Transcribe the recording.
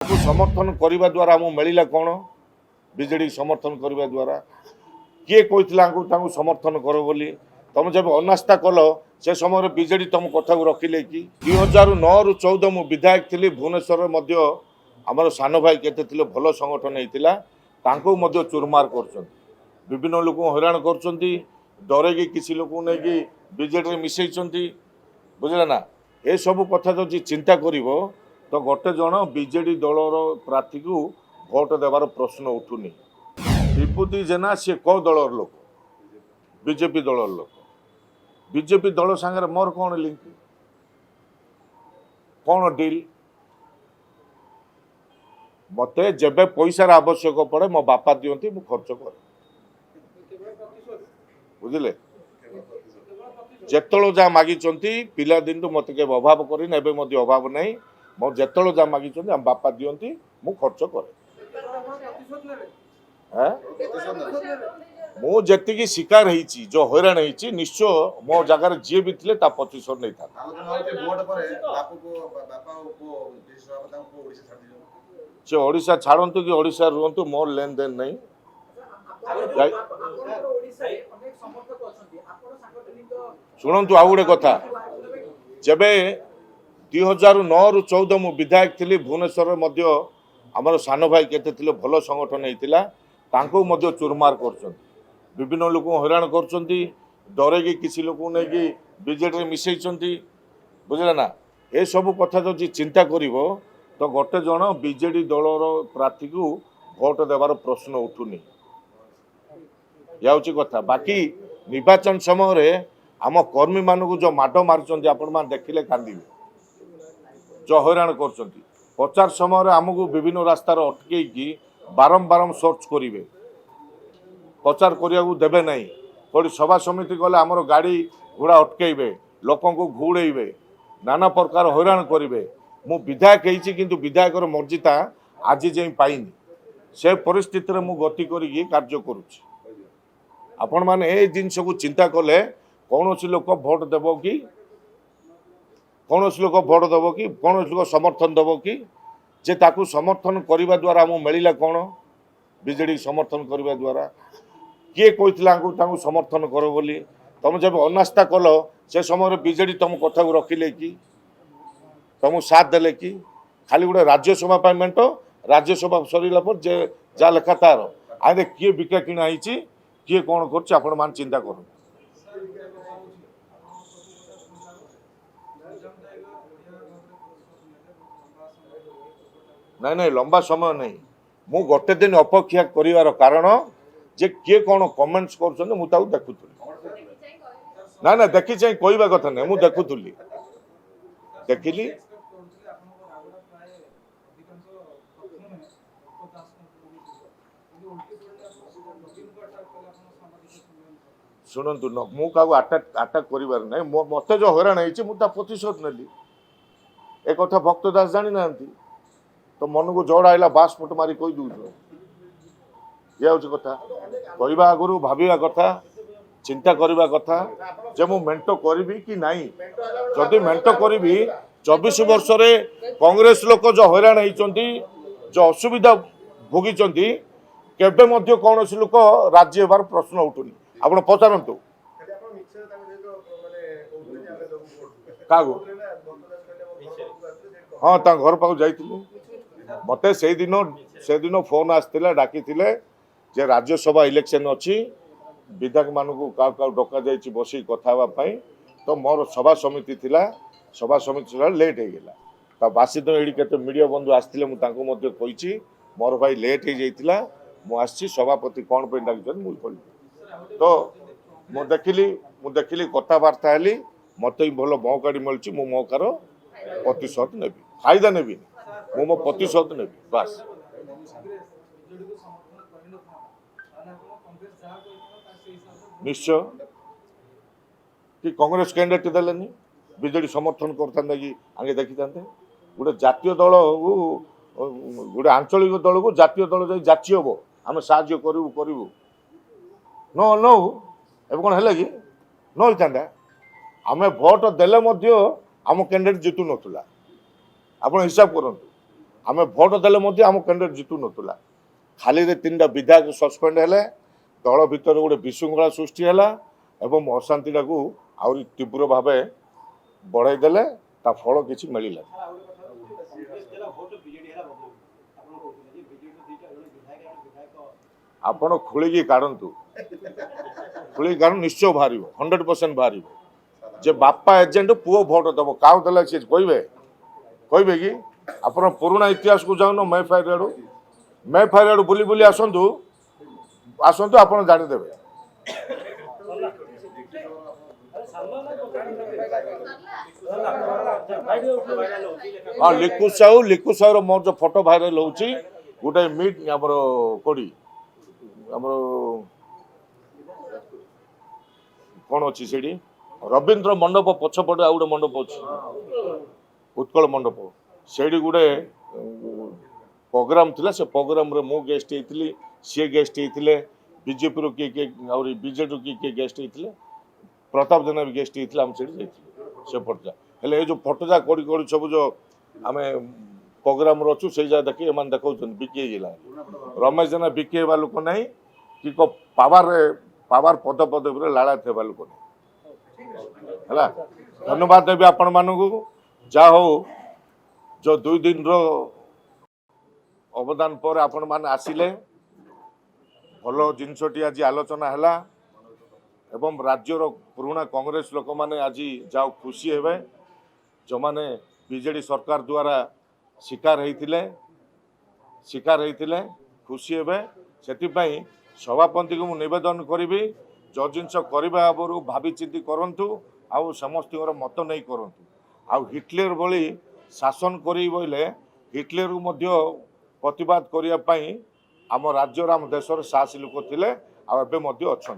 समर्थन करने द्वारा आमको मिलला कौन बीजेडी समर्थन करने द्वारा किए कहता समर्थन कर बोली तुम जब अनास्था कल से समय बीजेडी तुम कथा को रखिले कि 2009 रु 14 मु विधायक थी भुवनेश्वर आमर सान भाई केते भल संगठन होता चुरमार कर विभिन्न लोक हैरान कर डरे किसी लोक नहीं बीजेडी मिसई बुझे ना ये सब कथा जो चिंता कर तो गोटे जन बीजेडी दलर प्रार्थी को भोट देवार प्रश्न उठुनी विभूति जेना सी कौ दलर लोक बीजेपी दलर लोक बीजेपी दल सांगे मोर कौन लिंक कौन डील मते जबे पैसार आवश्यक पड़े मो बापा दियंती मु खर्च कर बुझिले जेतलो जा मागी पिला दिन तो मत के अभाव करें अभाव नहीं मो जेतलो जा मागी हम बापा दियंती मु खर्च करे मु जी शिकार होती जो हैरान होती निश्चय मो जगार जी भी थे प्रतिशोध नहीं था से ओडिशा छाड़ू कि ओडिशा रुहतु मोर लेन देन नहीं शुणु आउ गोटे कथा जब 2009 रु 14 मु विधायक थी भुवनेश्वर आमर सान भाई केते भल संगठन होता चुरमार कर विभिन्न लोक हैरान कर डरे किसी लोक नहीं बीजेडी मिसई बुझे ना ये सब कथा जो चिंता कर तो गोटे जन बीजेडी दलर प्रार्थी को भोट देवार प्रश्न उठुनी या कथा बाकी निर्वाचन समय आम कर्मी मान जो माड मार्च आपण देखिले कांदिबे जो हैरान कर प्रचार समय आमको विभिन्न रास्तार अटकई बारंबार सर्च करेंगे प्रचार करने को देवे ना कौटी सभा समिति गले आमर गाड़ी घोड़ा अटकईबे लोक घूड़े नाना प्रकार हैरान करेंगे मु विधायक होती किंतु विधायकर मर्यादा आज जाए पाइनी से परिस्थिति में मु गति करी कार्य करुच्ची आपण मैंने ये जिनस को चिंता कले कौन लोक भोट देव कि कौन लोक भोट देव कि कौन लोक समर्थन देव कि जे ताकू समर्थन करने द्वारा आमको मिलला कौन बीजेडी समर्थन करने द्वारा किए कहता समर्थन कर बोली तुम जब अनास्था कल से समय बीजेडी तुम कथा को रखिले कि तुमको साथ देले कि खाली गोटे राज्यसभा मेट राज्यसभा सरला पर जे जा लेखा तार आगे किए बिका किଣା होती किए कौन कर चिंता कर नहीं नहीं लंबा समय नहीं मु गोटे दिन अपेक्षा कर कारण जे किए कौन कमेंट्स कर देखुली ना ना देखी चाहिए कहवा कथा नहीं मुझे देखुली देखिली शुणु मुझे आटाक कर मत जो हैरान होता प्रतिशोध नेली एक कथा भक्त दास जानी ना तो मन को जोड़ आईला बास फुट मारी कही दूर ये हूँ कथा कहवा आगु भाविया कथा चिंता करवा कथा जे मु मेंटो करी कि नहीं जदि मेंटो करी 24 वर्ष रे कांग्रेस लोक जो हैरान होती जो असुविधा भोगी केबे मध्य कौन लोक राज्य होबार प्रश्न उठुनी आपण पचारतु हाँ घर पाक जाइए मत से दिन फोन आसला डाकी जे राज्यसभा इलेक्शन अच्छी विधायक मान क्या डका जा बस कथापी तो मोर सभा समिति थिला सभा समिति लेट हो गला बासी दिन ये के मीडिया बंधु आसते मुझे मोर भाई लेट हो जाता मुझे सभापति कौन पर डाक मुझे तो मुझे कथबार्ता हेली मत भल मौकाटी मिलूँ मो मौकार प्रतिशोध नेबी फायदा नेबी मो प्रतिशोध नेबी बास निश्चय कि कांग्रेस कैंडिडेट देलेनी बीजेडी समर्थन करता कि आगे देखी था गोटे जातीय दल गोटे आंचलिक दल को जातीय दल जाची हम आम साहय करूँ न नौ ए कौन है कि न होता आम भोट देले आम कैंडिडेट जीतु नथुला आपण हिसाब करंतु आम भोट देले आम कैंडिडेट जितु नतुला खाली 3टा विधायक सस्पेंड हेले दल भितर गोटे विशृंखला सृष्टि है एवं अशांति टाकू आहरी तीव्र भाव बढ़ाई देले ता फल किसी मिलला आपण खोलिकी काढ़ू खोलिकी काढ़ निश्चय बाहर 100% बाहर जे बापा एजेंट पुओ भोट दब क्या देला सी कहे कि आप पुराना इतिहास को जाऊन मैफायर आड़ू मैफायर आड़ू बुली बुली आसतु आसतु आप जानीदेवे हाँ लिकु साहू मोर जो फोटो भाइराल होची गोटे मीट आमर कोड़ी आमर कौन अच्छी से रवींद्र मंडप पछपटे आ गए मंडप अच्छी उत्कल मंडप से गोटे प्रोग्राम थिला से प्रोग्राम रे मु गेस्ट होती सी गेस्ट होते बीजेपी रू किए बीजेडी किए गेस्ट होते प्रताप जेना भी गेस्ट होते आम से फोटा हेल्ले जो फोटोजा कड़ी कड़ी सब जो आम प्रोग्राम अच्छु से जगह देखिए एम देखा बिकी रमेश जेना बिकी लोक ना कि पावर पद पदवी लाला थे लोक है धन्यवाद देवी आपण मानू जा हो जो 2 दिन रो अवदान पर आपण मान आसिले भल जिनसटी आज आलोचना है एवं राज्यर पुराना कांग्रेस लोक मैंने आज जाओ खुशी हेबे जो माने बीजेडी सरकार द्वारा शिकार होते खुशी हेबे से सभापति को निवेदन करी जो जिनस करने आगु भावी चिंती करूँ आउ समस्त मत नहीं करूँ आउ हिटलर भली शासन करी बोले हिटलर को मध्य प्रतिवाद करने आम राज्यर आम देशर साहसी लोक थे आबे अच्छा।